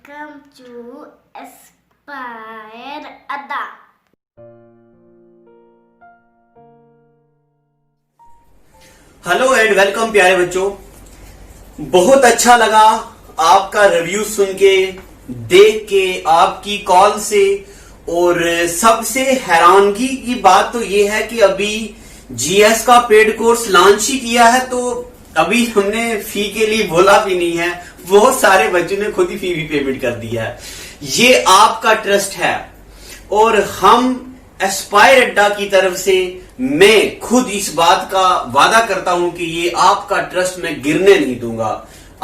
Welcome to Aspire Ada. Hello and welcome प्यारे बच्चों। बहुत अच्छा लगा आपका रिव्यू सुन के, देख के, आपकी कॉल से। और सबसे हैरानगी की बात तो ये है कि अभी जीएस का पेड कोर्स लॉन्च ही किया है, तो अभी हमने फी के लिए बोला भी नहीं है। बहुत सारे बच्चों ने खुद ही फी भी पेमेंट कर दिया है। ये आपका ट्रस्ट है और हम एस्पायर अड्डा की तरफ से मैं खुद इस बात का वादा करता हूं कि ये आपका ट्रस्ट मैं गिरने नहीं दूंगा।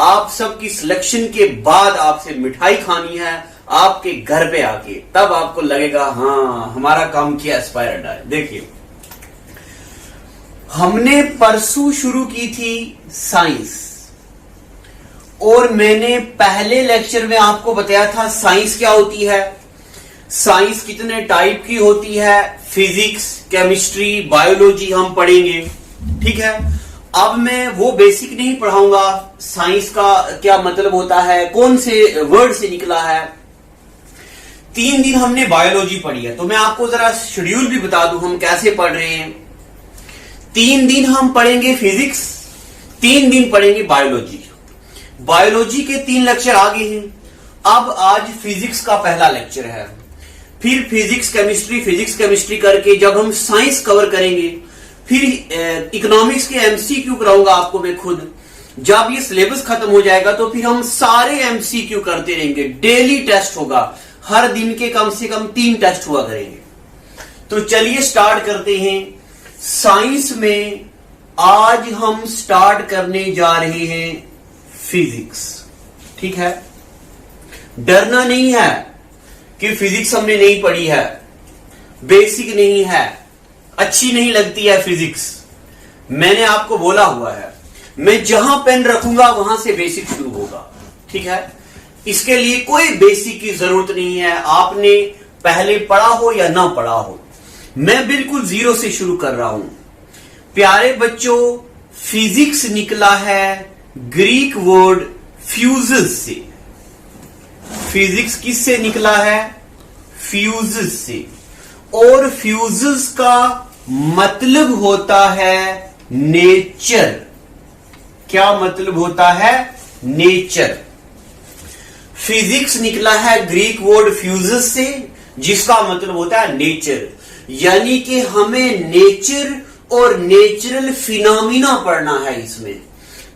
आप सबकी सिलेक्शन के बाद आपसे मिठाई खानी है आपके घर पे आके, तब आपको लगेगा हाँ हमारा काम किया एस्पायर अड्डा है। देखिए, हमने परसों शुरू की थी साइंस, और मैंने पहले लेक्चर में आपको बताया था साइंस क्या होती है, साइंस कितने टाइप की होती है, फिजिक्स, केमिस्ट्री, बायोलॉजी हम पढ़ेंगे। ठीक है, अब मैं वो बेसिक नहीं पढ़ाऊंगा, साइंस का क्या मतलब होता है, कौन से वर्ड से निकला है। 3 दिन हमने बायोलॉजी पढ़ी है, तो मैं आपको जरा शेड्यूल भी बता दूं हम कैसे पढ़ रहे हैं। 3 दिन हम पढ़ेंगे फिजिक्स, 3 दिन पढ़ेंगे बायोलॉजी। बायोलॉजी के 3 लेक्चर आगे हैं। अब आज फिजिक्स का पहला लेक्चर है, फिर फिजिक्स केमिस्ट्री करके जब हम साइंस कवर करेंगे, फिर इकोनॉमिक्स के एमसीक्यू कराऊंगा आपको मैं खुद। जब ये सिलेबस खत्म हो जाएगा तो फिर हम सारे एमसीक्यू करते रहेंगे। डेली टेस्ट होगा, हर दिन के कम से कम 3 टेस्ट हुआ करेंगे। तो चलिए स्टार्ट करते हैं। साइंस में आज हम स्टार्ट करने जा रहे हैं फिजिक्स। ठीक है, डरना नहीं है कि फिजिक्स हमने नहीं पढ़ी है, बेसिक नहीं है, अच्छी नहीं लगती है फिजिक्स। मैंने आपको बोला हुआ है, मैं जहां पेन रखूंगा वहां से बेसिक शुरू होगा। ठीक है, इसके लिए कोई बेसिक की जरूरत नहीं है, आपने पहले पढ़ा हो या ना पढ़ा हो। मैं बिल्कुल जीरो से शुरू कर रहा हूं। प्यारे बच्चों, फिजिक्स निकला है ग्रीक वर्ड फ्यूजस से। फिजिक्स किससे निकला है? फ्यूजस से। और फ्यूजस का मतलब होता है नेचर। क्या मतलब होता है? नेचर। फिजिक्स निकला है ग्रीक वर्ड फ्यूजस से, जिसका मतलब होता है नेचर। यानी कि हमें नेचर और नेचुरल फिनोमिना पढ़ना है इसमें।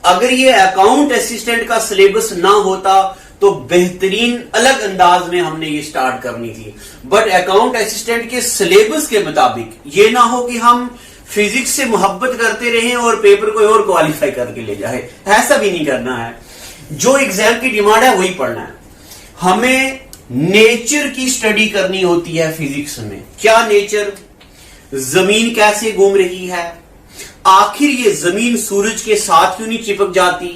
अगर ये अकाउंट असिस्टेंट का सिलेबस ना होता तो बेहतरीन अलग अंदाज में हमने ये स्टार्ट करनी थी, बट अकाउंट असिस्टेंट के सिलेबस के मुताबिक ये ना हो कि हम फिजिक्स से मोहब्बत करते रहें और पेपर कोई और क्वालिफाई करके ले जाए। ऐसा भी नहीं करना है। जो एग्जाम की डिमांड है वही पढ़ना है। हमें नेचर की स्टडी करनी होती है फिजिक्स में। क्या नेचर? जमीन कैसे घूम रही है, आखिर ये जमीन सूरज के साथ क्यों नहीं चिपक जाती,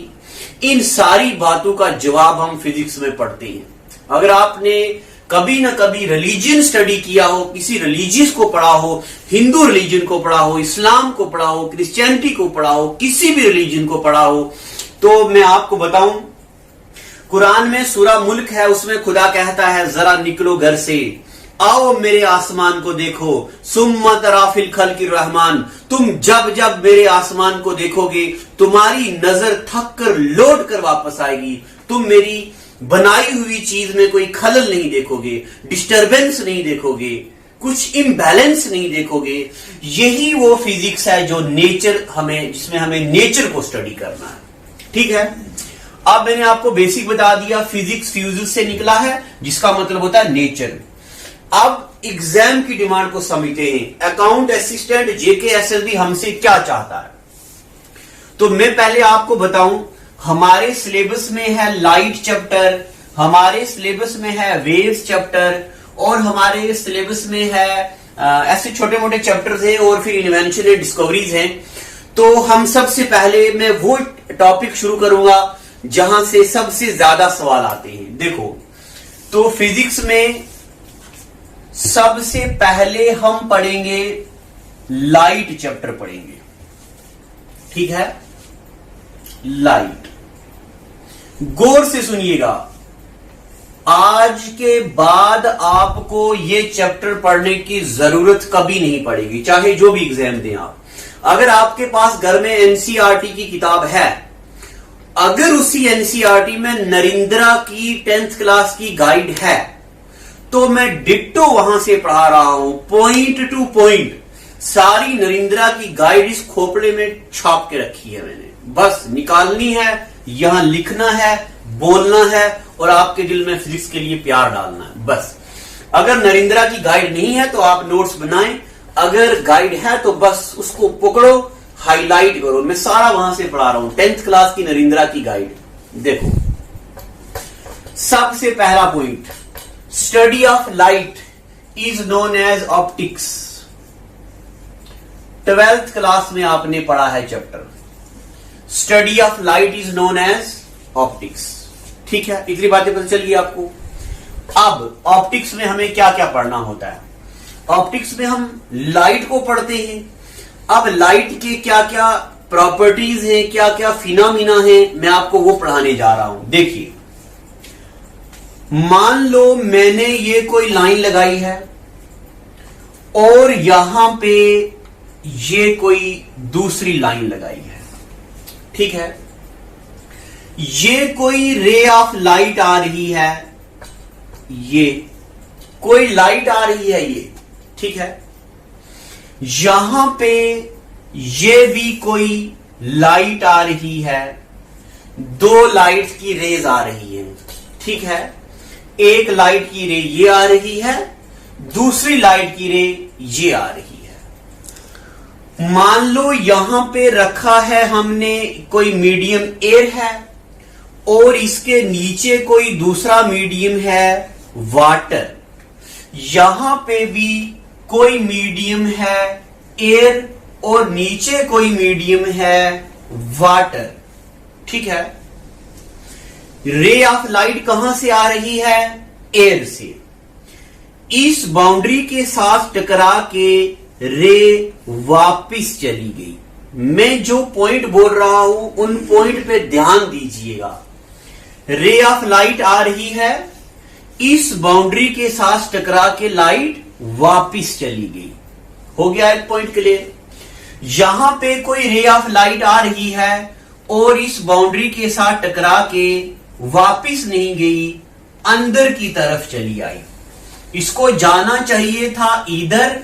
इन सारी बातों का जवाब हम फिजिक्स में पढ़ते हैं। अगर आपने कभी ना कभी रिलीजन स्टडी किया हो, किसी रिलीजियस को पढ़ा हो, हिंदू रिलीजन को पढ़ा हो, इस्लाम को पढ़ा हो, क्रिश्चियनिटी को पढ़ा हो, किसी भी रिलीजन को पढ़ा हो, तो मैं आपको बताऊं, कुरान में सूरा मुल्क है, उसमें खुदा कहता है जरा निकलो घर से, आओ मेरे आसमान को देखो, सुम्मा तराफिल खल्की रहमान। तुम जब जब मेरे आसमान को देखोगे तुम्हारी नजर थक कर लौट कर वापस आएगी। तुम मेरी बनाई हुई चीज में कोई खलल नहीं देखोगे, डिस्टरबेंस नहीं देखोगे, कुछ इम्बैलेंस नहीं देखोगे। यही वो फिजिक्स है जो नेचर हमें, जिसमें हमें नेचर को स्टडी करना है। ठीक है, अब मैंने आपको बेसिक बता दिया, फिजिक्स फ्यूजस से निकला है, जिसका मतलब होता है नेचर। अब एग्जाम की डिमांड को समझते हैं। अकाउंट असिस्टेंट जेकेएसएसबी हमसे क्या चाहता है, तो मैं पहले आपको बताऊं, हमारे सिलेबस में है लाइट चैप्टर, हमारे सिलेबस में है वेव्स चैप्टर, और हमारे सिलेबस में है ऐसे छोटे मोटे चैप्टर्स हैं, और फिर इन्वेंशन एंड डिस्कवरीज हैं। तो हम सबसे पहले मैं वो टॉपिक शुरू करूंगा जहां से सबसे ज्यादा सवाल आते हैं। देखो, तो फिजिक्स में सबसे पहले हम पढ़ेंगे लाइट चैप्टर पढ़ेंगे। ठीक है, लाइट। गौर से सुनिएगा, आज के बाद आपको ये चैप्टर पढ़ने की जरूरत कभी नहीं पड़ेगी, चाहे जो भी एग्जाम दें आप। अगर आपके पास घर में एनसीईआरटी की किताब है, अगर उसी एनसीईआरटी में नरेंद्रा की 10th क्लास की गाइड है, तो मैं डिट्टो वहां से पढ़ा रहा हूं, पॉइंट टू पॉइंट। सारी नरेंद्रा की गाइड इस खोपड़े में छाप के रखी है मैंने, बस निकालनी है, यहां लिखना है, बोलना है और आपके दिल में फिजिक्स के लिए प्यार डालना है, बस। अगर नरेंद्रा की गाइड नहीं है तो आप नोट्स बनाएं, अगर गाइड है तो बस उसको पकड़ो, हाईलाइट करो। मैं सारा वहां से पढ़ा रहा हूं, 10th क्लास की नरेंद्रा की गाइड। देखो, सबसे पहला point, study of light is known as optics. 12th class में आपने पढ़ा है chapter, study of light is known as optics. ठीक है, इतनी बातें पता चल गई आपको। अब ऑप्टिक्स में हमें क्या क्या पढ़ना होता है? ऑप्टिक्स में हम लाइट को पढ़ते हैं। अब लाइट के क्या क्या प्रॉपर्टीज हैं, क्या क्या फिनोमिना हैं, मैं आपको वो पढ़ाने जा रहा हूं। देखिए, मान लो मैंने ये कोई लाइन लगाई है और यहां पे ये कोई दूसरी लाइन लगाई है, ठीक है। ये कोई रे ऑफ लाइट आ रही है, ये कोई लाइट आ रही है, ये ठीक है। यहां पे ये भी कोई लाइट आ रही है, दो लाइट की रेज आ रही है, ठीक है। एक लाइट की रे ये आ रही है, दूसरी लाइट की रे ये आ रही है। मान लो यहां पे रखा है हमने कोई मीडियम एयर है और इसके नीचे कोई दूसरा मीडियम है वाटर। यहां पे भी कोई मीडियम है एयर और नीचे कोई मीडियम है वाटर, ठीक है। रे ऑफ लाइट कहां से आ रही है? एयर से। इस बाउंड्री के साथ टकरा के रे वापिस चली गई। मैं जो पॉइंट बोल रहा हूं उन पॉइंट पे ध्यान दीजिएगा। रे ऑफ लाइट आ रही है, इस बाउंड्री के साथ टकरा के लाइट वापिस चली गई। हो गया एक पॉइंट क्लियर। यहां पे कोई रे ऑफ लाइट आ रही है और इस बाउंड्री के साथ टकरा के वापिस नहीं गई, अंदर की तरफ चली आई। इसको जाना चाहिए था इधर,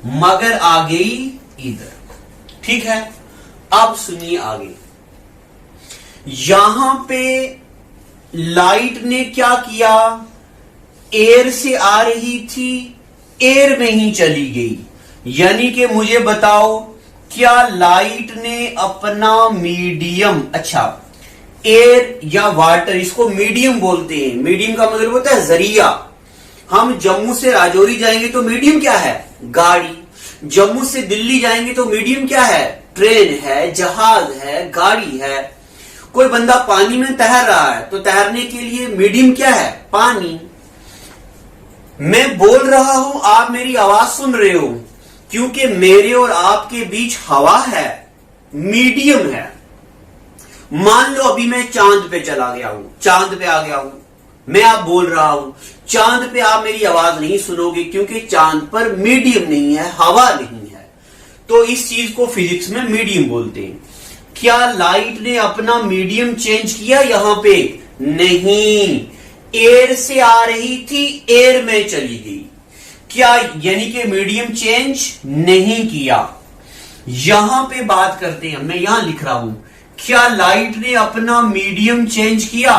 मगर आ गई इधर, ठीक है। अब सुनिए आगे। यहां पे लाइट ने क्या किया? एयर से आ रही थी, एयर में ही चली गई। यानी कि मुझे बताओ, क्या लाइट ने अपना मीडियम, अच्छा एयर या वाटर, इसको मीडियम बोलते हैं। मीडियम का मतलब होता है जरिया। हम जम्मू से राजौरी जाएंगे तो मीडियम क्या है? गाड़ी। जम्मू से दिल्ली जाएंगे तो मीडियम क्या है? ट्रेन है, जहाज है, गाड़ी है। कोई बंदा पानी में तैर रहा है तो तैरने के लिए मीडियम क्या है? पानी। मैं बोल रहा हूं, आप मेरी आवाज सुन रहे हो, क्योंकि मेरे और आपके बीच हवा है, मीडियम है। मान लो अभी मैं चांद पे चला गया हूं, चांद पे आ गया हूं, मैं आप बोल रहा हूं, चांद पे आप मेरी आवाज नहीं सुनोगे क्योंकि चांद पर मीडियम नहीं है, हवा नहीं है। तो इस चीज को फिजिक्स में मीडियम बोलते हैं। क्या लाइट ने अपना मीडियम चेंज किया यहां पे? नहीं, एयर से आ रही थी, एयर में चली गई। क्या यानी कि मीडियम चेंज नहीं किया। यहां पे बात करते हैं, मैं यहां लिख रहा हूं, क्या लाइट ने अपना मीडियम चेंज किया?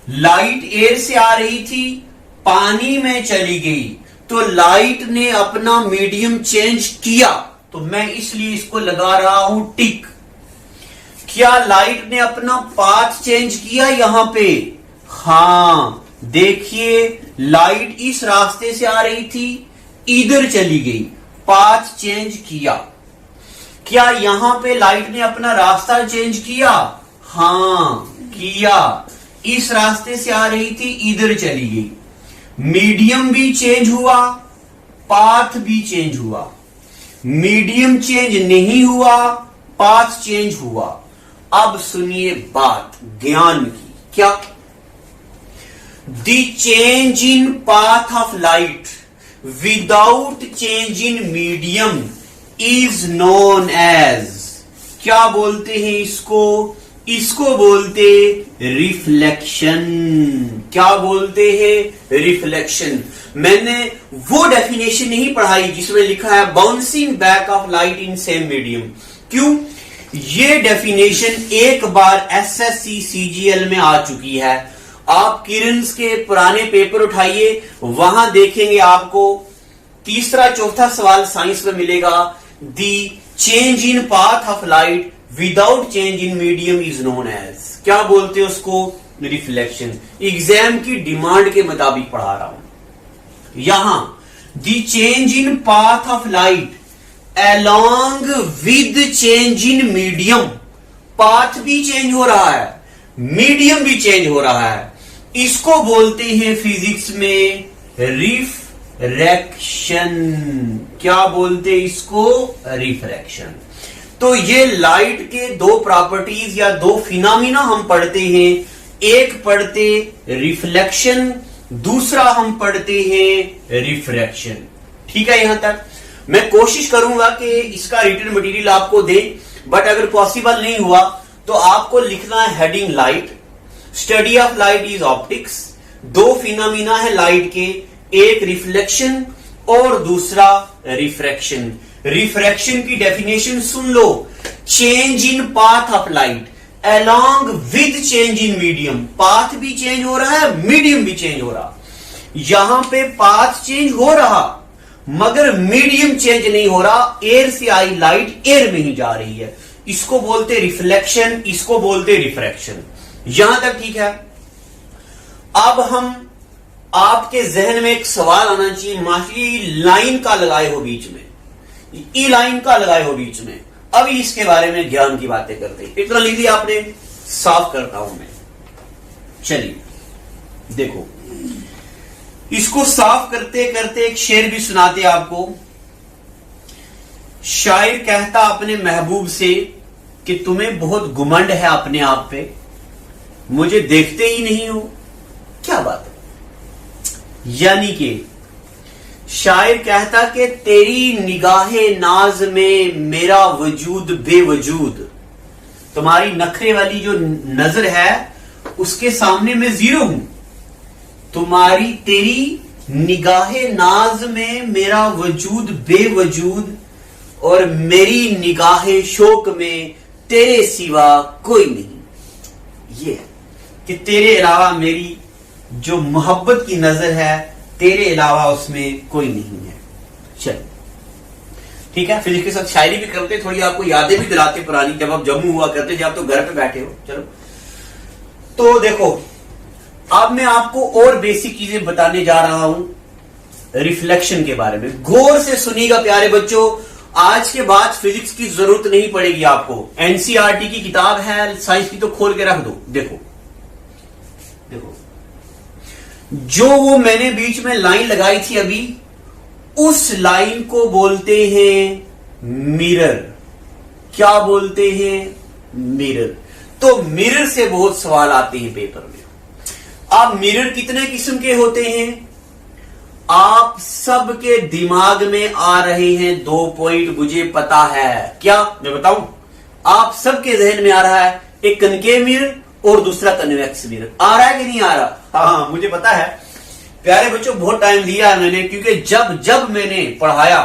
लाइट एयर से आ रही थी, पानी में चली गई, तो लाइट ने अपना मीडियम चेंज किया, तो मैं इसलिए इसको लगा रहा हूं टिक। क्या लाइट ने अपना पाथ चेंज किया यहां पे? हां, देखिए लाइट इस रास्ते से आ रही थी, इधर चली गई, पाथ चेंज किया। क्या यहां पे लाइट ने अपना रास्ता चेंज किया? हां, किया। इस रास्ते से आ रही थी, इधर चली गई। मीडियम भी चेंज हुआ, पाथ भी चेंज हुआ। मीडियम चेंज नहीं हुआ, पाथ चेंज हुआ। अब सुनिए बात ज्ञान की। क्या? The change in path of light without change in medium is known as, क्या बोलते हैं इसको? इसको बोलते रिफ्लेक्शन। क्या बोलते हैं? रिफ्लेक्शन। मैंने वो डेफिनेशन नहीं पढ़ाई जिसमें लिखा है bouncing back of light in same medium. क्यों? ये डेफिनेशन एक बार एसएससी सीजीएल में आ चुकी है। आप किरन्स के पुराने पेपर उठाइए, वहां देखेंगे आपको तीसरा चौथा सवाल साइंस में मिलेगा। The change in path of light without change in medium is known as, क्या बोलते हैं उसको? रिफ्लेक्शन। एग्जाम की डिमांड के मुताबिक पढ़ा रहा हूं। यहां the change in path of light along with change in medium, path भी चेंज हो रहा है, मीडियम भी चेंज हो रहा है, इसको बोलते हैं फिजिक्स में रिफ्रैक्शन। क्या बोलते हैं इसको? रिफ्रैक्शन। तो ये लाइट के दो प्रॉपर्टीज या दो फिनोमिना हम पढ़ते हैं। एक पढ़ते रिफ्लेक्शन, दूसरा हम पढ़ते हैं रिफ्रैक्शन। ठीक है? यहां तक मैं कोशिश करूंगा कि इसका रिटन मटेरियल आपको दे, बट अगर पॉसिबल नहीं हुआ तो आपको लिखना है heading light, study of light is optics. दो फिनोमिना है लाइट के, एक रिफ्लेक्शन और दूसरा रिफ्रैक्शन। रिफ्रैक्शन की definition soon low, change in path of light along with change in medium. Path भी चेंज हो रहा है, मीडियम भी चेंज हो रहा। यहां पे पाथ चेंज हो रहा मगर मीडियम चेंज नहीं हो रहा। एयर से आई लाइट एयर में ही जा रही है, इसको बोलते रिफ्लेक्शन, इसको बोलते रिफ्रैक्शन। यहां तक ठीक है? अब हम आपके जहन में एक सवाल आना चाहिए, माफी लाइन का लगाए हो बीच में, ई लाइन का लगाए हो बीच में। अभी इसके बारे में ज्ञान की बातें करते हैं। इतना लिख दिया आपने, साफ करता हूं मैं। चलिए देखो, इसको साफ करते करते एक शेर भी सुनाते आपको। शायर कहता अपने महबूब से कि तुम्हें बहुत घुमंड है अपने आप पे, मुझे देखते ही नहीं हो। क्या बात है? यानी कि शायर कहता कि तेरी निगाहे नाज में मेरा वजूद बेवजूद, तुम्हारी नखरे वाली जो नजर है उसके सामने मैं जीरो हूं। तुम्हारी तेरी निगाहे नाज में मेरा वजूद बेवजूद, और मेरी निगाहे शोक में तेरे सिवा कोई नहीं। ये कि तेरे अलावा मेरी जो मोहब्बत की नजर है, तेरे अलावा उसमें कोई नहीं है। चल ठीक है, फिर इसके साथ शायरी भी करते, थोड़ी आपको यादें भी दिलाते पुरानी, जब आप जम्मू हुआ करते, जब आप तो घर पे बैठे हो। चलो तो देखो, अब मैं आपको और बेसिक चीजें बताने जा रहा हूं रिफ्लेक्शन के बारे में। गौर से सुनिएगा प्यारे बच्चों, आज के बाद फिजिक्स की जरूरत नहीं पड़ेगी आपको। एनसीईआरटी की किताब है साइंस की, तो खोल के रख दो। देखो देखो, जो वो मैंने बीच में लाइन लगाई थी अभी, उस लाइन को बोलते हैं मिरर। क्या बोलते हैं? मिरर। तो मिरर से बहुत सवाल आते हैं पेपर में। अब मिरर कितने किस्म के होते हैं? आप सबके दिमाग में आ रहे हैं 2 पॉइंट, मुझे पता है। क्या मैं बताऊं? आप सबके जहन में आ रहा है एक कनकेव मिरर और दूसरा कन्वेक्स मिरर। आ रहा है कि नहीं आ रहा? हाँ, मुझे पता है प्यारे बच्चों, बहुत टाइम लिया है मैंने, क्योंकि जब जब मैंने पढ़ाया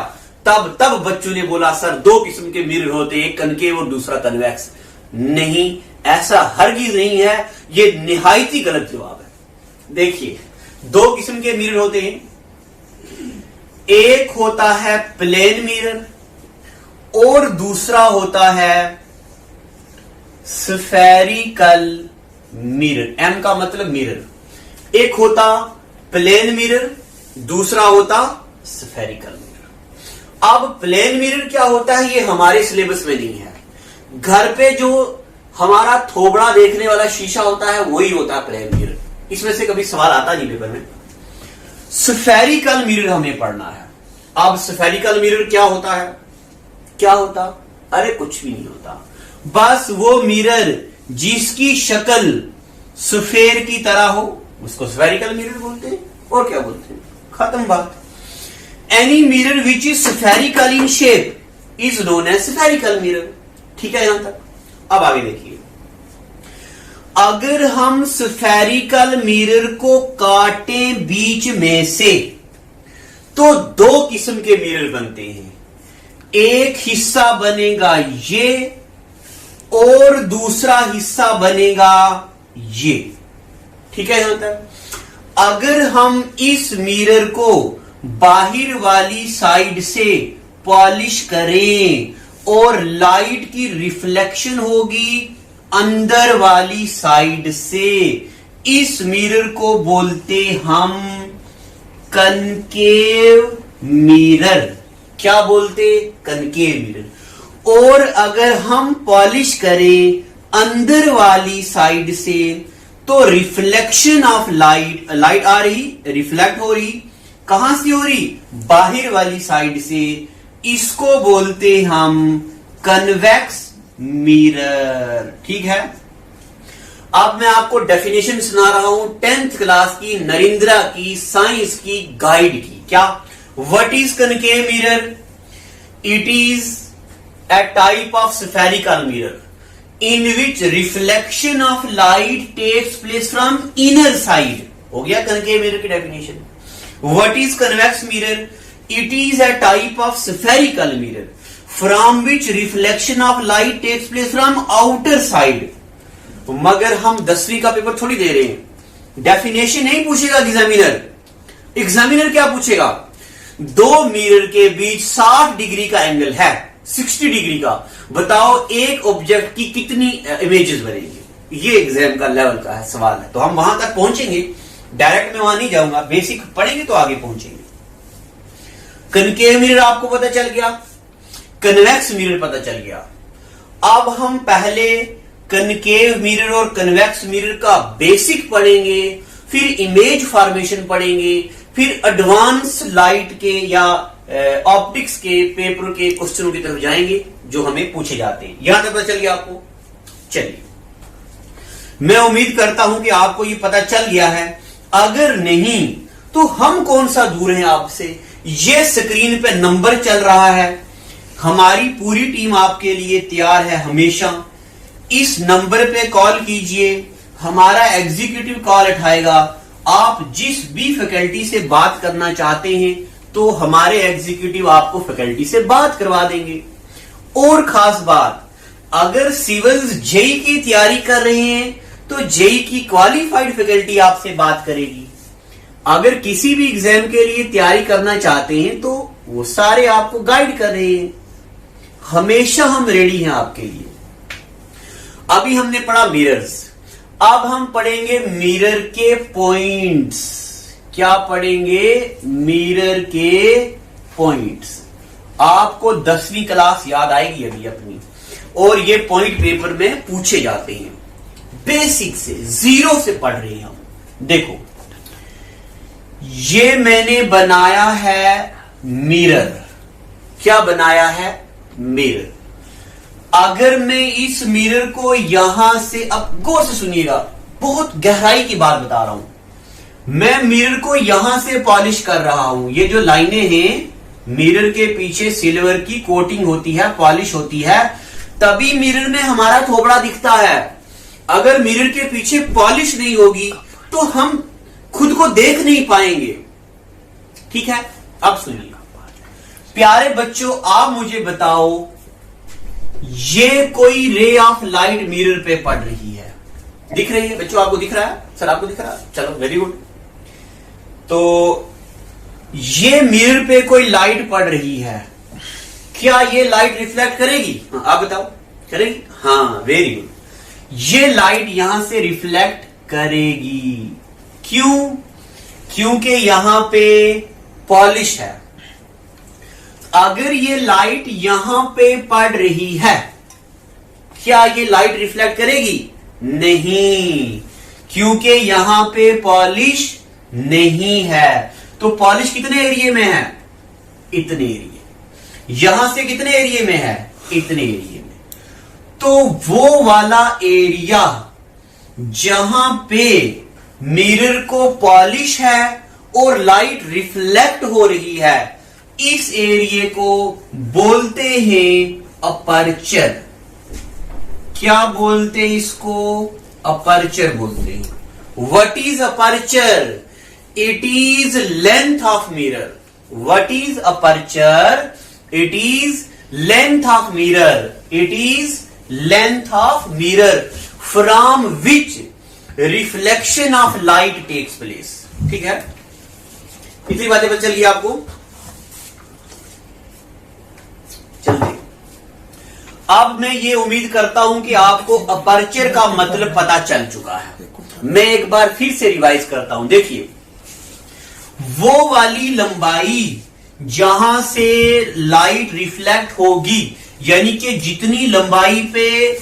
तब तब बच्चों ने बोला सर 2 किस्म के मिरर होते, एक कनकेव और दूसरा कन्वेक्स। नहीं, ऐसा हरगिज नहीं है, ये निहायत ही गलत जवाब है। देखिए, 2 किस्म के मिरर होते हैं। एक होता है प्लेन मिरर और दूसरा होता है स्फेरिकल मिरर। एम का मतलब मिरर। एक होता प्लेन मिरर, दूसरा होता स्फेरिकल मिरर। अब प्लेन मिरर क्या होता है, ये हमारे सिलेबस में नहीं है। घर पे जो हमारा थोबड़ा देखने वाला शीशा होता है वही होता है प्लेन मिरर। इसमें से कभी सवाल आता नहीं पेपर में। स्फेरिकल मिरर हमें पढ़ना है। अब स्फेरिकल मिरर क्या होता है? क्या होता? अरे कुछ भी नहीं होता, बस वो मिरर जिसकी शक्ल सफेर की तरह हो, उसको स्फेरिकल मिरर बोलते हैं। और क्या बोलते हैं, खत्म बात। Any mirror which is spherical in shape is known as spherical mirror. ठीक है यहां तक। अब आगे देखिए, अगर हम स्फेरिकल मिरर को काटें बीच में से तो दो किस्म के मिरर बनते हैं। एक हिस्सा बनेगा ये और दूसरा हिस्सा बनेगा ये। ठीक है यहां तक। अगर हम इस मिरर को बाहर वाली साइड से पॉलिश करें और लाइट की रिफ्लेक्शन होगी अंदर वाली साइड से, इस मिरर को बोलते हम कनकेव मिरर। क्या बोलते, कनकेव मिरर। और अगर हम पॉलिश करें अंदर वाली साइड से तो रिफ्लेक्शन ऑफ लाइट आ रही, रिफ्लेक्ट हो रही, कहां से हो रही, बाहर वाली साइड से, इसको बोलते हम कन्वेक्स मिरर। ठीक है। अब मैं आपको डेफिनेशन सुना रहा हूं 10th क्लास की, नरेंद्रा की, साइंस की, गाइड की। क्या, what is concave mirror? It is a type of spherical mirror in which reflection of light takes place from inner side। हो गया concave mirror की definition। What is convex mirror? It is a type of spherical mirror from which reflection of light takes place from outer side। मगर हम 10वीं का paper थोड़ी दे रहे हैं, डेफिनेशन नहीं पूछेगा एग्जामिनर। एग्जामिनर क्या पूछेगा, दो मिरर के बीच 60 डिग्री का एंगल है, 60 डिग्री का, बताओ एक ऑब्जेक्ट की कितनी इमेजेस बनेंगी। ये एग्जाम का लेवल का है, सवाल है। तो हम वहां तक पहुंचेंगे, डायरेक्ट में वहां नहीं जाऊंगा, बेसिक पढ़ेंगे तो आगे पहुंचेंगे। कनकेव मिरर आपको पता चल गया, कन्वेक्स मिरर पता चल गया। अब हम पहले कनकेव मिरर और कन्वेक्स मिरर का बेसिक पढ़ेंगे, फिर इमेज फॉर्मेशन पढ़ेंगे, फिर एडवांस लाइट के या ऑप्टिक्स के पेपर के क्वेश्चनों की तरफ जाएंगे जो हमें पूछे जाते हैं। यहां तक पता चल गया आपको? चलिए, मैं उम्मीद करता हूं कि आपको ये पता चल गया है। अगर नहीं तो हम कौन सा दूर हैं आपसे। ये स्क्रीन पे नंबर चल रहा है, हमारी पूरी टीम आपके लिए तैयार है हमेशा। इस नंबर पे कॉल कीजिए, हमारा एग्जीक्यूटिव कॉल उठाएगा। आप जिस भी फैकल्टी से बात करना चाहते हैं तो हमारे एग्जीक्यूटिव आपको फैकल्टी से बात करवा देंगे। और खास बात, अगर सिविल्स जेई की तैयारी कर रहे हैं तो जेई की क्वालिफाइड फैकल्टी आपसे बात करेगी। अगर किसी भी एग्जाम के लिए तैयारी करना चाहते हैं तो वो सारे आपको गाइड कर रहे हैं। हमेशा हम रेडी हैं आपके लिए। अभी हमने पढ़ा मिरर्स, अब हम पढ़ेंगे मिरर के पॉइंट्स। क्या पढ़ेंगे? मिरर के पॉइंट्स। आपको 10वीं क्लास याद आएगी अभी अपनी, और ये पॉइंट पेपर में पूछे जाते हैं। बेसिक से, जीरो से पढ़ रहे हैं हम। देखो, ये मैंने बनाया है मिरर। क्या बनाया है? मिरर। अगर मैं इस मिरर को यहां से, अब गौर से सुनिएगा, बहुत गहराई की बात बता रहा हूं। मैं मिरर को यहां से पॉलिश कर रहा हूं। ये जो लाइनें हैं, मिरर के पीछे सिल्वर की कोटिंग होती है, पॉलिश होती है, तभी मिरर में हमारा थोबड़ा दिखता है। अगर मिरर के पीछे पॉलिश नहीं होगी तो हम खुद को देख नहीं पाएंगे। ठीक है, अब सुनिए प्यारे बच्चों, आप मुझे बताओ, ये कोई रे ऑफ लाइट मिरर पे पड़ रही है, दिख रही है बच्चों? आपको दिख रहा है? सर आपको दिख रहा है? चलो वेरी गुड। तो ये मिरर पे कोई लाइट पड़ रही है, क्या ये लाइट रिफ्लेक्ट करेगी? आप बताओ, करेगी? हाँ, वेरी गुड। ये लाइट यहां से रिफ्लेक्ट करेगी। क्यों? क्योंकि यहां पे पॉलिश है। अगर ये लाइट यहां पे पड़ रही है, क्या ये लाइट रिफ्लेक्ट करेगी? नहीं, क्योंकि यहां पे पॉलिश नहीं है। तो पॉलिश कितने एरिया में है? इतने एरिया। यहां से कितने एरिया में है? इतने एरिया में। तो वो वाला एरिया जहां पे मिरर को पॉलिश है और लाइट रिफ्लेक्ट हो रही है, इस एरिया को बोलते हैं अपर्चर। क्या बोलते हैं इसको? अपर्चर बोलते हैं। What is aperture? It is length of mirror. What is aperture? It is length of mirror. It is length of mirror from which reflection of light takes place. ठीक है, इतनी बातें पता चल गई आपको? चलिए, अब मैं ये उम्मीद करता हूं कि आपको अपर्चर का मतलब पता चल चुका है। मैं एक बार फिर से रिवाइज करता हूं। देखिए, वो वाली लंबाई जहां से लाइट रिफ्लेक्ट होगी, यानी कि जितनी लंबाई पे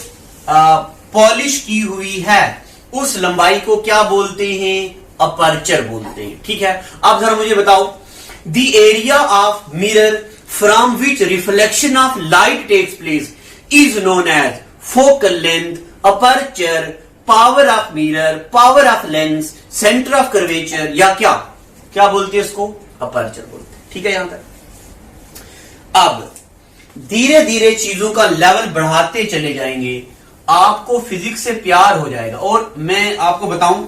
पॉलिश की हुई है, उस लंबाई को क्या बोलते हैं? अपर्चर बोलते हैं। ठीक है, अब जरा मुझे बताओ, the area of mirror from which reflection of light takes place is known as focal length, aperture, power of mirror, power of lens, centre of curvature, या क्या क्या बोलते हैं इसको? अपर्चर बोलते हैं। ठीक है, यहां तक। अब धीरे धीरे चीजों का लेवल बढ़ाते चले जाएंगे, आपको फिजिक्स से प्यार हो जाएगा। और मैं आपको बताऊं,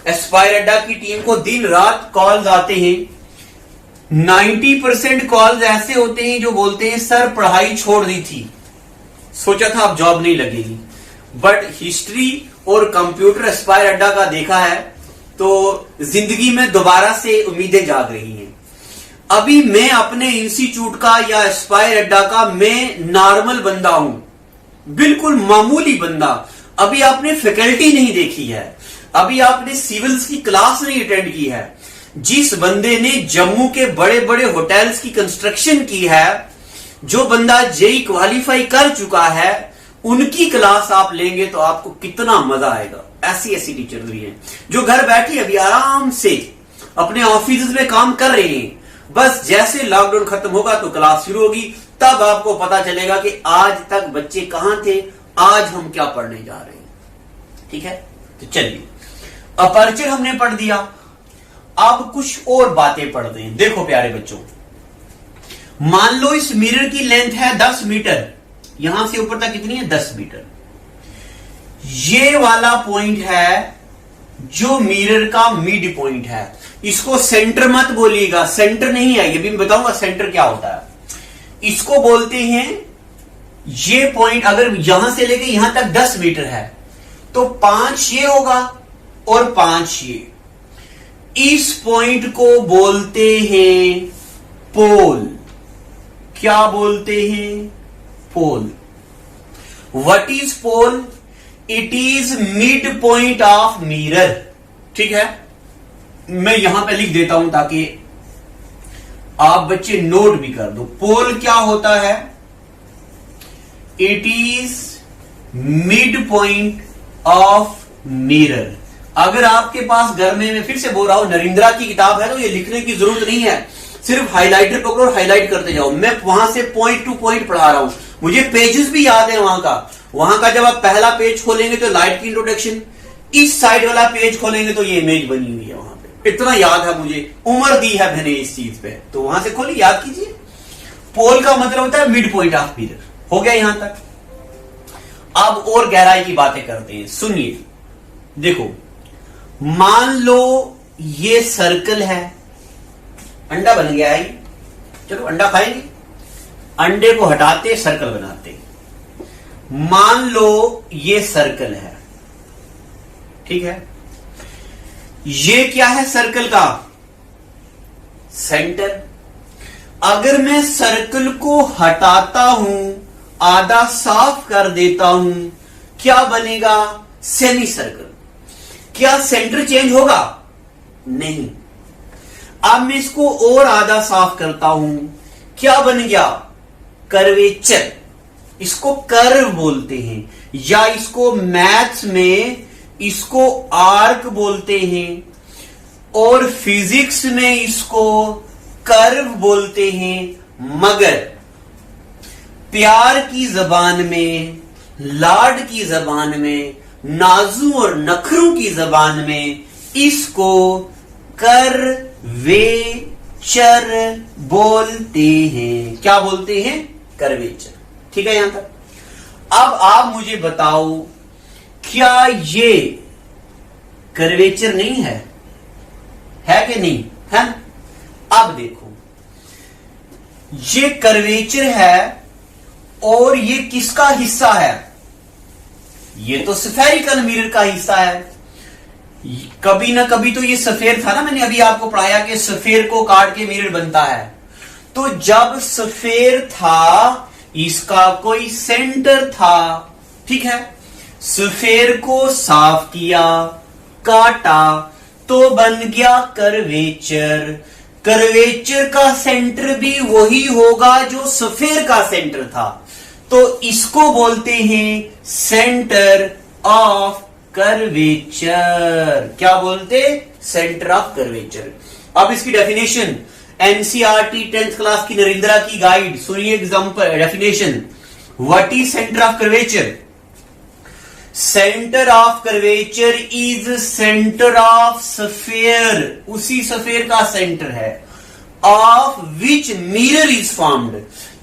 एस्पायर अड्डा की टीम को दिन रात कॉल्स आते हैं। 90% कॉल्स ऐसे होते हैं जो बोलते हैं सर पढ़ाई छोड़ दी थी, सोचा था अब जॉब नहीं लगेगी, बट हिस्ट्री और कंप्यूटर एस्पायर अड्डा का देखा है तो जिंदगी में दोबारा से उम्मीदें जाग रही हैं। अभी मैं अपने इंस्टीट्यूट का या एस्पायर अड्डा का मैं नॉर्मल बंदा हूं, बिल्कुल मामूली बंदा। अभी आपने फैकल्टी नहीं देखी है, अभी आपने सिविल्स की क्लास नहीं अटेंड की है। जिस बंदे ने जम्मू के बड़े बड़े होटल्स की कंस्ट्रक्शन की है, जो बंदा जेई क्वालिफाई कर चुका है, उनकी क्लास आप लेंगे तो आपको कितना मजा आएगा। ऐसी ऐसी टीचर्स भी हैं जो घर बैठे अभी आराम से अपने ऑफिस में काम कर रहे हैं। बस जैसे लॉकडाउन खत्म होगा तो क्लास शुरू होगी, तब आपको पता चलेगा कि आज तक बच्चे कहां थे, आज हम क्या पढ़ने जा रहे हैं। ठीक है, तो चलिए, अपर्चर हमने पढ़ दिया। अब कुछ और बातें पढ़ते हैं। देखो प्यारे बच्चों, मान लो इस मिरर की लेंथ है 10 मीटर, यहां से ऊपर तक कितनी है? 10 मीटर। ये वाला पॉइंट है जो मिरर का मिड पॉइंट है। इसको सेंटर मत बोलिएगा, सेंटर नहीं है, ये भी मैं बताऊंगा सेंटर क्या होता है। इसको बोलते हैं, ये पॉइंट अगर यहां से लेके यहां तक 10 मीटर है तो 5 ये होगा और 5 ये। इस पॉइंट को बोलते हैं पोल। क्या बोलते हैं? Pole. What is pole? It is mid point of mirror. ठीक है, मैं यहां पे लिख देता हूं ताकि आप बच्चे नोट भी कर दो। पोल क्या होता है? It is mid point of mirror. अगर आपके पास घर में, मैं फिर से बोल रहा हूं, नरेंद्रा की किताब है तो ये लिखने की जरूरत नहीं है, सिर्फ हाइलाइटर पकड़ो और हाईलाइट करते जाओ। मैं वहां से पॉइंट टू पॉइंट पढ़ा रहा हूं, मुझे पेजेस भी याद है वहां का जब आप पहला पेज खोलेंगे तो लाइट की इंट्रोडक्शन, इस साइड वाला पेज खोलेंगे तो ये इमेज बनी हुई है वहां पे, इतना याद है मुझे, उम्र दी है मैंने इस चीज पे, तो वहां से खोलिए, याद कीजिए। पोल का मतलब होता है मिड पॉइंट ऑफ मिरर। हो गया यहां तक। अब और गहराई की बातें करते हैं, सुनिए। देखो, मान लो ये सर्कल है, अंडा बन गया है, चलो अंडा खाएंगे, अंडे को हटाते सर्कल बनाते। मान लो ये सर्कल है, ठीक है, ये क्या है सर्कल का? सेंटर। अगर मैं सर्कल को हटाता हूं, आधा साफ कर देता हूं, क्या बनेगा? Semi circle. क्या सेंटर चेंज होगा? नहीं। अब मैं इसको और आधा साफ करता हूं, क्या बन गया? कर्वेचर। इसको कर्व बोलते हैं, या इसको मैथ्स में इसको आर्क बोलते हैं, और फिजिक्स में इसको कर्व बोलते हैं। मगर प्यार की जबान में, लाड की जबान में, नाजू और नखरों की जबान में इसको कर्वेचर बोलते हैं। क्या बोलते हैं? कर्वेचर। ठीक है यहां तक। अब आप मुझे बताओ, क्या ये कर्वेचर नहीं है? है कि नहीं है? अब देखो, ये कर्वेचर है और ये किसका हिस्सा है? ये तो स्फेरिकल मिरर का हिस्सा है। कभी ना कभी तो ये सफेयर था ना, मैंने अभी आपको पढ़ाया कि सफेयर को काट के मिरर बनता है। तो जब सफेयर था, इसका कोई सेंटर था, ठीक है। सफेयर को साफ किया, काटा, तो बन गया कर्वेचर। कर्वेचर का सेंटर भी वही होगा जो सफेयर का सेंटर था, तो इसको बोलते हैं सेंटर ऑफ कर्वेचर। क्या बोलते? Centre of curvature. अब इसकी डेफिनेशन, एनसीईआरटी 10th क्लास की नरेंद्रा की गाइड, सुनिए example definition. What is centre of curvature? Centre of curvature is centre of sphere, उसी सफेयर का सेंटर है, of which mirror is formed,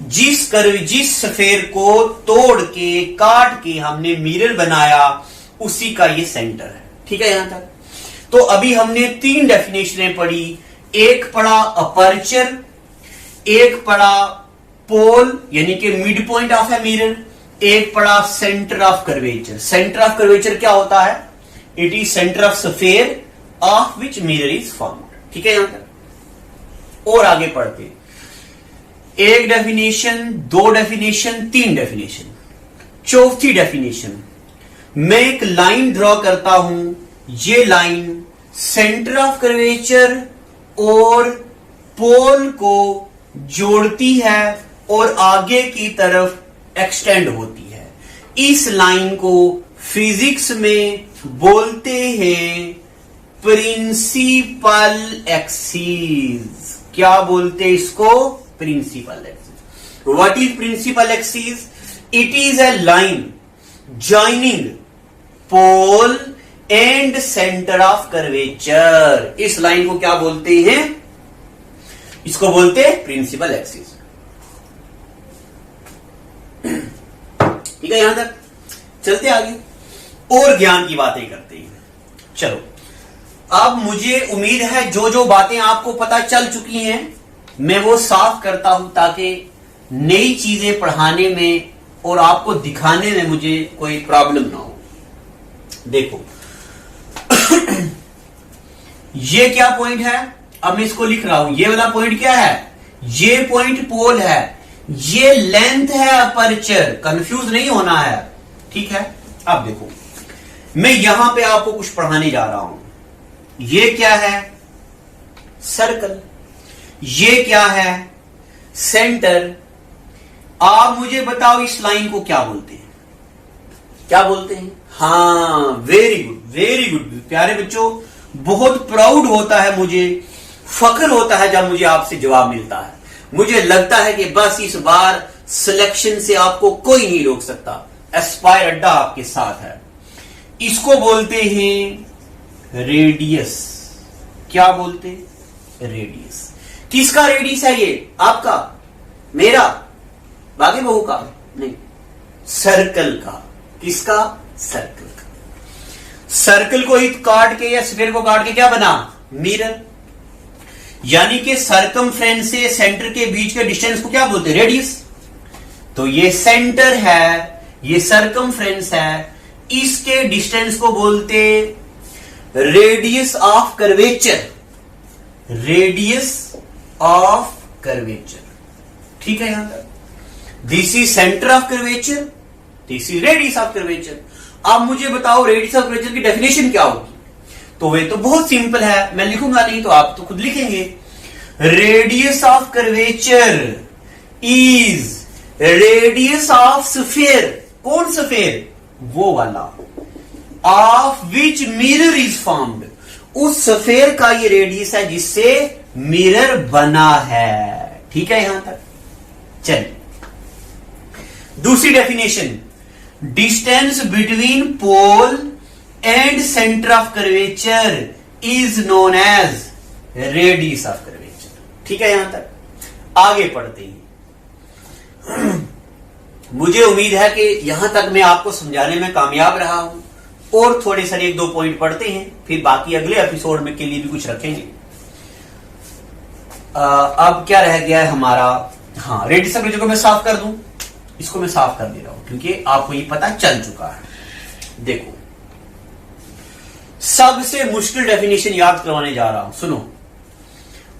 जिस सफेयर को तोड़ के काट के हमने मिरर बनाया, उसी का ये सेंटर है। ठीक है यहां तक। तो अभी हमने 3 डेफिनेशनें पढ़ी। एक पढ़ा अपर्चर, एक पढ़ा पोल यानी कि mid point of a mirror, एक पढ़ा centre of curvature. Centre of curvature क्या होता है? It is centre of sphere of which mirror is formed. ठीक है यहां तक। और आगे पढ़ते, एक डेफिनेशन, 2 डेफिनेशन, 3 डेफिनेशन। चौथी डेफिनेशन, मैं एक लाइन ड्रॉ करता हूं, ये लाइन सेंटर ऑफ कर्वेचर और पोल को जोड़ती है और आगे की तरफ एक्सटेंड होती है। इस लाइन को फिजिक्स में बोलते हैं प्रिंसिपल एक्सिस। क्या बोलते हैं इसको? Principal axis. What is principal axis? It is a line joining pole and centre of curvature. इस लाइन को क्या बोलते हैं? इसको बोलते हैं प्रिंसिपल एक्सिस। ठीक है यहां तक। चलते आगे और ज्ञान की बातें करते हैं। चलो, अब मुझे उम्मीद है जो जो बातें आपको पता चल चुकी हैं मैं वो साफ करता हूं, ताकि नई चीजें पढ़ाने में और आपको दिखाने में मुझे कोई प्रॉब्लम ना हो। देखो ये क्या पॉइंट है? अब मैं इसको लिख रहा हूं। ये वाला पॉइंट क्या है? ये पॉइंट पोल है, ये लेंथ है अपर्चर। कंफ्यूज नहीं होना है, ठीक है। अब देखो, मैं यहां पे आपको कुछ पढ़ाने जा रहा हूं। ये क्या है? सर्कल। ये क्या है? सेंटर। आप मुझे बताओ इस लाइन को क्या बोलते हैं? क्या बोलते हैं? हाँ, वेरी गुड, वेरी गुड प्यारे बच्चों। बहुत प्राउड होता है मुझे, फख्र होता है जब मुझे आपसे जवाब मिलता है। मुझे लगता है कि बस इस बार सिलेक्शन से आपको कोई नहीं रोक सकता। एस्पायर अड्डा आपके साथ है। इसको बोलते हैं रेडियस। क्या बोलते? रेडियस। किसका रेडियस है ये? आपका? मेरा? बाकी बहू का? नहीं, सर्कल का। किसका? सर्कल का। सर्कल को ही काट के या स्फीयर को काट के क्या बना? मिरर। यानी कि सर्कमफ्रेंस से सेंटर के बीच के डिस्टेंस को क्या बोलते? रेडियस। तो ये सेंटर है, ये सर्कमफ्रेंस है, इसके डिस्टेंस को बोलते radius of curvature. Radius of curvature. ठीक है यहां तक। This is centre of curvature, this is radius of curvature. अब मुझे बताओ रेडियस ऑफ कर्वेचर की डेफिनेशन क्या होगी? तो वे तो बहुत सिंपल है, मैं लिखूंगा नहीं तो आप तो खुद लिखेंगे। Radius of curvature is radius of sphere. कौन स्फीयर? वो वाला। Of which mirror is formed. उस स्फीयर का ये रेडियस है जिससे मिरर बना है। ठीक है यहां तक। चलिए दूसरी definition, distance between pole and centre of curvature is known as radius of curvature. ठीक है, यहां तक आगे पढ़ते हैं। मुझे उम्मीद है कि यहां तक मैं आपको समझाने में कामयाब रहा हूं, और थोड़े सारे एक दो पॉइंट पढ़ते हैं, फिर बाकी अगले एपिसोड में के लिए भी कुछ रखेंगे। अब क्या रह गया है हमारा, हाँ, रेडियस ऑफ कर्वेचर को मैं साफ कर दूं, इसको मैं साफ कर दे रहा हूं क्योंकि आपको ये पता चल चुका है। देखो, सबसे मुश्किल डेफिनेशन याद करवाने जा रहा हूं, सुनो।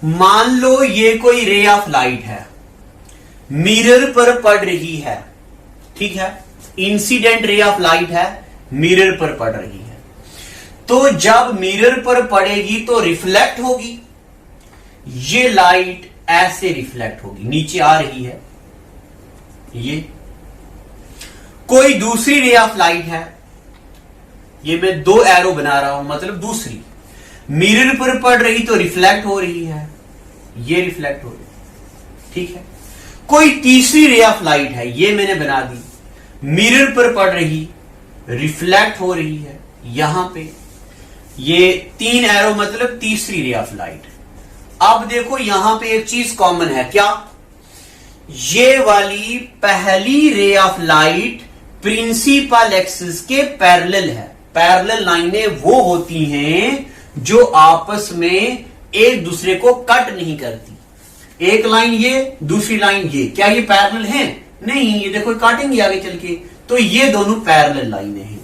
मान लो ये कोई रे ऑफ लाइट है, मिरर पर पड़ रही है, ठीक है, इंसिडेंट रे ऑफ लाइट है, मिरर पर पड़ रही है, तो जब मिरर पर पड़ेगी तो रिफ्लेक्ट होगी, ये लाइट ऐसे रिफ्लेक्ट होगी, नीचे आ रही है। ये कोई दूसरी रे ऑफ लाइट है, ये मैं दो एरो बना रहा हूं, मतलब दूसरी मिरर पर पड़ रही तो रिफ्लेक्ट हो रही है, ये रिफ्लेक्ट हो रही है, ठीक है। कोई तीसरी रे ऑफ लाइट है, ये मैंने बना दी, मिरर पर पड़ रही, रिफ्लेक्ट हो रही है, यहां पे ये तीन एरो मतलब तीसरी रे ऑफ लाइट। अब देखो यहां पे एक चीज कॉमन है, क्या? ये वाली पहली ray of light principal axis के पैरेलल है। पैरेलल लाइनें वो होती हैं जो आपस में एक दूसरे को कट नहीं करती। एक लाइन ये, दूसरी लाइन ये, क्या ये पैरेलल हैं? नहीं, ये देखो काटेंगे आगे चल के, तो ये दोनों पैरेलल लाइनें हैं।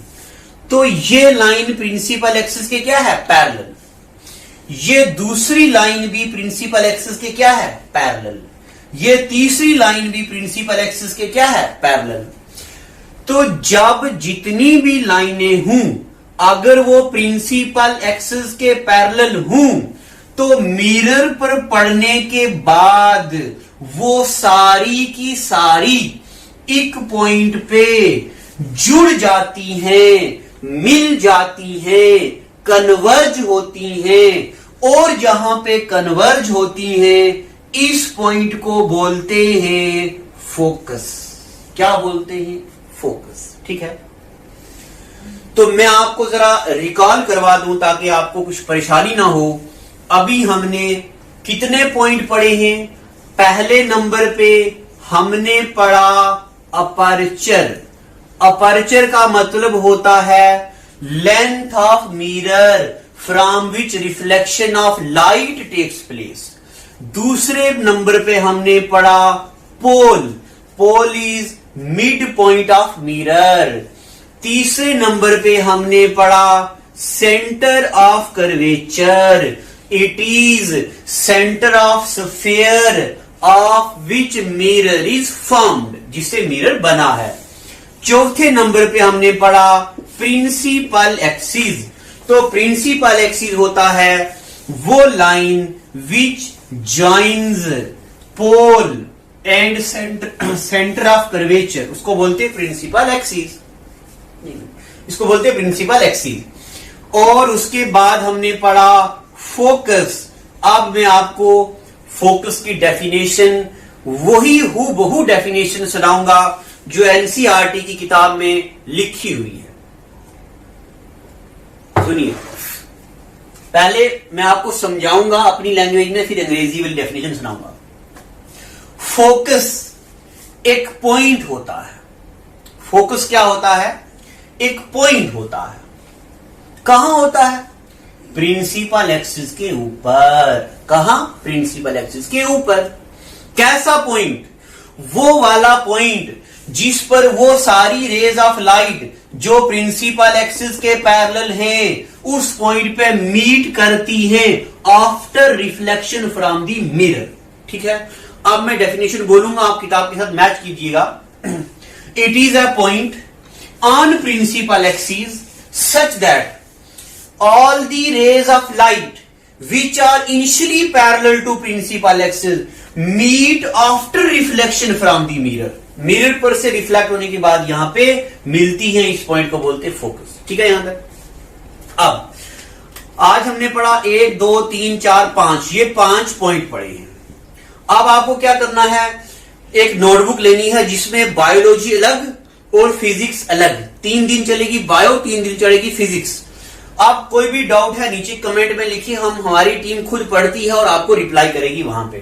तो ये लाइन प्रिंसिपल एक्सिस के क्या है? पैरेलल। ये दूसरी लाइन भी प्रिंसिपल एक्सिस के क्या है? पैरेलल। ये तीसरी लाइन भी प्रिंसिपल एक्सिस के क्या है? पैरेलल। तो जब जितनी भी लाइनें हूं, अगर वो प्रिंसिपल एक्सिस के पैरेलल हूं, तो मिरर पर पड़ने के बाद वो सारी की सारी एक पॉइंट पे जुड़ जाती हैं, मिल जाती हैं, कन्वर्ज होती हैं, और जहां पे कन्वर्ज होती हैं, इस पॉइंट को बोलते हैं फोकस। क्या बोलते हैं? फोकस। ठीक है, तो मैं आपको जरा रिकॉल करवा दूं ताकि आपको कुछ परेशानी ना हो। अभी हमने कितने पॉइंट पढ़े हैं? पहले नंबर पे हमने पढ़ा अपर्चर। अपर्चर का मतलब होता है length of mirror from which reflection of light takes place. दूसरे नंबर पे हमने पढ़ा pole. Pole is mid point of mirror. तीसरे नंबर पे हमने पढ़ा centre of curvature. It is centre of sphere of which mirror is formed, जिससे mirror बना है। चौथे नंबर पे हमने पढ़ा प्रिंसिपल एक्सिस। तो प्रिंसिपल एक्सिस होता है वो line which joins pole and centre of curvature, उसको बोलते हैं प्रिंसिपल एक्सिस। इसको बोलते हैं प्रिंसिपल एक्सिस। और उसके बाद हमने पढ़ा फोकस। अब मैं आपको फोकस की डेफिनेशन, वही हूबहू डेफिनेशन सुनाऊंगा जो एनसीईआरटी की किताब में लिखी हुई है। सुनिए, पहले मैं आपको समझाऊंगा अपनी लैंग्वेज में, फिर अंग्रेजी वाली डेफिनेशन सुनाऊंगा। फोकस एक पॉइंट होता है। फोकस क्या होता है? एक पॉइंट होता है। कहां होता है? प्रिंसिपल एक्सिस के ऊपर। कहां? प्रिंसिपल एक्सिस के ऊपर। कैसा पॉइंट? वो वाला पॉइंट जिस पर वो सारी रेज ऑफ लाइट जो प्रिंसिपल एक्सिस के पैरेलल हैं, उस पॉइंट पे मीट करती हैं after reflection from the mirror. ठीक है, अब मैं डेफिनेशन बोलूंगा, आप किताब के साथ मैच कीजिएगा। It is a point on principal axis such that all the rays of light which are initially parallel to principal axis meet after reflection from the mirror। Mirror पर से रिफ्लेक्ट होने के बाद यहां पे मिलती है, इस पॉइंट को बोलते हैं फोकस। ठीक है, यहां तक। अब आज हमने पढ़ा 1 2 3 4 5, ये 5 पॉइंट पढ़े हैं। अब आपको क्या करना है? एक नोटबुक लेनी है जिसमें बायोलॉजी अलग और फिजिक्स अलग। 3 दिन चलेगी बायो, 3 दिन चलेगी फिजिक्स। आप कोई भी डाउट है नीचे कमेंट में लिखिए, हम हमारी टीम खुद पढ़ती है और आपको रिप्लाई करेगी वहां पे।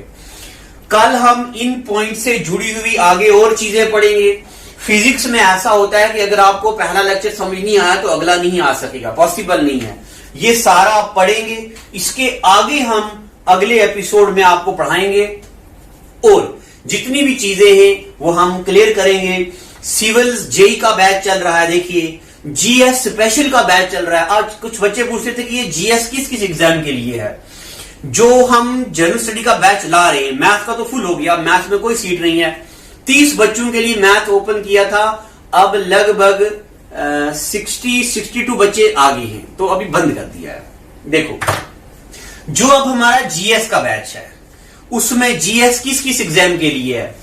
कल हम इन पॉइंट से जुड़ी हुई आगे और चीजें पढ़ेंगे। फिजिक्स में ऐसा होता है कि अगर आपको पहला लेक्चर समझ नहीं आया तो अगला नहीं आ सकेगा, पॉसिबल नहीं है। ये सारा आप पढ़ेंगे, इसके आगे हम अगले एपिसोड में आपको पढ़ाएंगे और जितनी भी चीजें हैं वो हम क्लियर करेंगे। सिविल जेई का बैच चल रहा है, देखिए जीएस स्पेशल का बैच चल रहा है। आज कुछ बच्चे पूछते थे कि ये जीएस किस किस एग्जाम के लिए है। जो हम जनरल स्टडी का बैच ला रहे हैं, मैथ का तो फुल हो गया, मैथ में कोई सीट नहीं है। 30 बच्चों के लिए मैथ ओपन किया था, अब लगभग 62 बच्चे आगे हैं, तो अभी बंद कर दिया है। देखो, जो अब हमारा जीएस का बैच है उसमें जीएस किस किस एग्जाम के लिए है।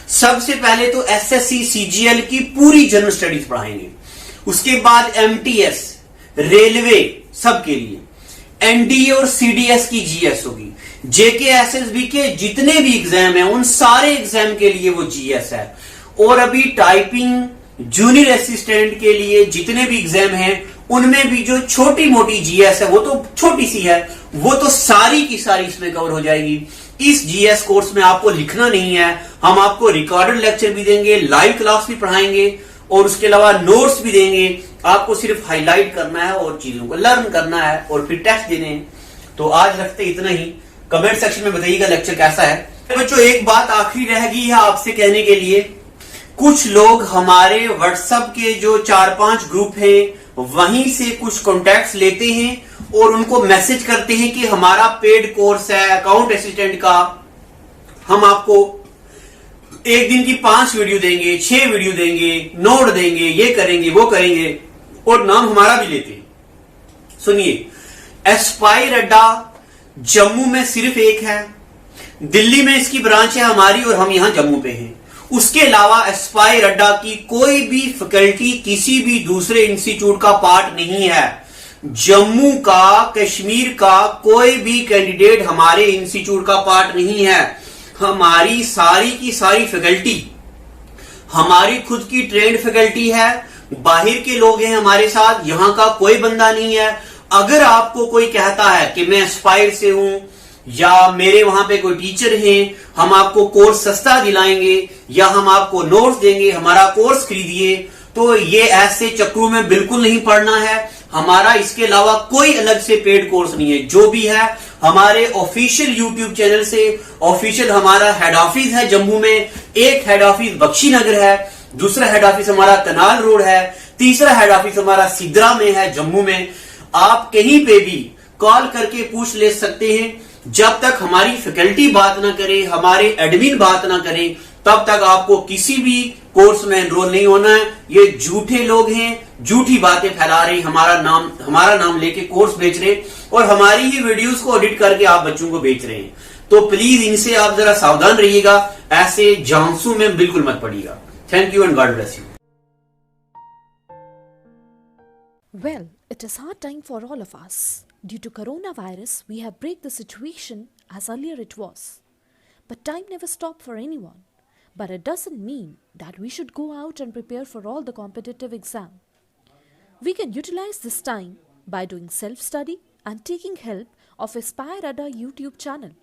सबसे पहले तो एसएससी सीजीएल की पूरी जनरल स्टडीज पढ़ाएंगे, उसके बाद एमटीएस, रेलवे सबके लिए, एनडीए और सीडीएस की जीएस होगी, जेके एसएसबी के जितने भी एग्जाम हैं उन सारे एग्जाम के लिए वो जीएस है। और अभी टाइपिंग जूनियर असिस्टेंट के लिए जितने भी एग्जाम हैं उनमें भी जो छोटी मोटी जीएस है वो तो छोटी सी है, वो तो सारी की सारी इसमें कवर हो जाएगी। इस जीएस कोर्स में आपको लिखना नहीं है, हम आपको रिकॉर्डेड लेक्चर भी देंगे, लाइव क्लास भी पढ़ाएंगे और उसके अलावा नोट्स भी देंगे। आपको सिर्फ हाईलाइट करना है और चीजों को लर्न करना है और फिर टेस्ट देने हैं। तो आज रखते इतना ही, कमेंट सेक्शन में बताइएगा लेक्चर कैसा है। बच्चों एक बात आखिरी रह गई है आपसे कहने के लिए, कुछ लोग हमारे व्हाट्सएप के जो 4-5 ग्रुप हैं वहीं से कुछ कॉन्टैक्ट्स लेते हैं और उनको मैसेज करते हैं कि हमारा पेड कोर्स है अकाउंट असिस्टेंट का, हम आपको एक दिन की 5 वीडियो देंगे, 6 वीडियो देंगे, नोट देंगे, ये करेंगे वो करेंगे और नाम हमारा भी लेते हैं। सुनिए, एस्पायर अड्डा जम्मू में सिर्फ एक है, दिल्ली में इसकी ब्रांच है हमारी और हम यहां जम्मू पे हैं। उसके अलावा एस्पायर अड्डा की कोई भी फैकल्टी किसी भी दूसरे इंस्टीट्यूट का पार्ट नहीं है। जम्मू का, कश्मीर का कोई भी कैंडिडेट हमारे इंस्टीट्यूट का पार्ट नहीं है। हमारी सारी की सारी फैकल्टी हमारी खुद की ट्रेंड फैकल्टी है, बाहर के लोग हैं हमारे साथ, यहां का कोई बंदा नहीं है। अगर आपको कोई कहता है कि मैं एस्पायर से हूं या मेरे वहां पे कोई टीचर हैं, हम आपको कोर्स सस्ता दिलाएंगे या हम आपको नोट्स देंगे, हमारा कोर्स खरीदिए, तो ये ऐसे चक्रों में बिल्कुल नहीं पढ़ना है। हमारा इसके अलावा कोई अलग से पेड कोर्स नहीं है, जो भी है हमारे ऑफिशियल यूट्यूब चैनल से। ऑफिशियल हमारा हेड ऑफिस है जम्मू में, एक हेड ऑफिस बख्शी नगर है, दूसरा हेड ऑफिस हमारा कनाल रोड है, तीसरा हेड ऑफिस हमारा सिद्रा में है जम्मू में। आप कहीं पे भी कॉल करके पूछ ले सकते हैं। जब तक हमारी फैकल्टी बात ना करे, हमारे एडमिन बात ना करे, तब तक आपको किसी भी कोर्स में एनरोल नहीं होना है। ये झूठे लोग हैं, झूठी बातें फैला रहे, हमारा नाम लेके कोर्स बेच रहे और हमारी ही वीडियोस को एडिट करके आप बच्चों को बेच रहे हैं। तो प्लीज इनसे आप जरा सावधान रहिएगा, ऐसे झांसू में बिल्कुल मत पड़िएगा। Thank you and God bless you. Well, it is hard time for all of us. Due to coronavirus, we have break the situation as earlier it was. But time never stopped for anyone. But it doesn't mean that we should go out and prepare for all the competitive exam. We can utilize this time by doing self-study and taking help of Aspire Adda YouTube channel.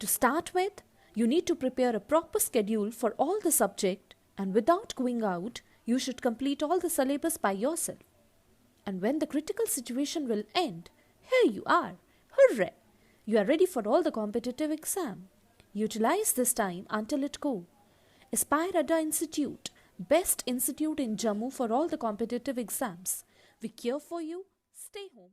To start with, you need to prepare a proper schedule for all the subject, and without going out, you should complete all the syllabus by yourself. And when the critical situation will end, here you are. Hooray! You are ready for all the competitive exam. Utilize this time until it go. Aspire Adda Institute, best institute in Jammu for all the competitive exams. We care for you. Stay home.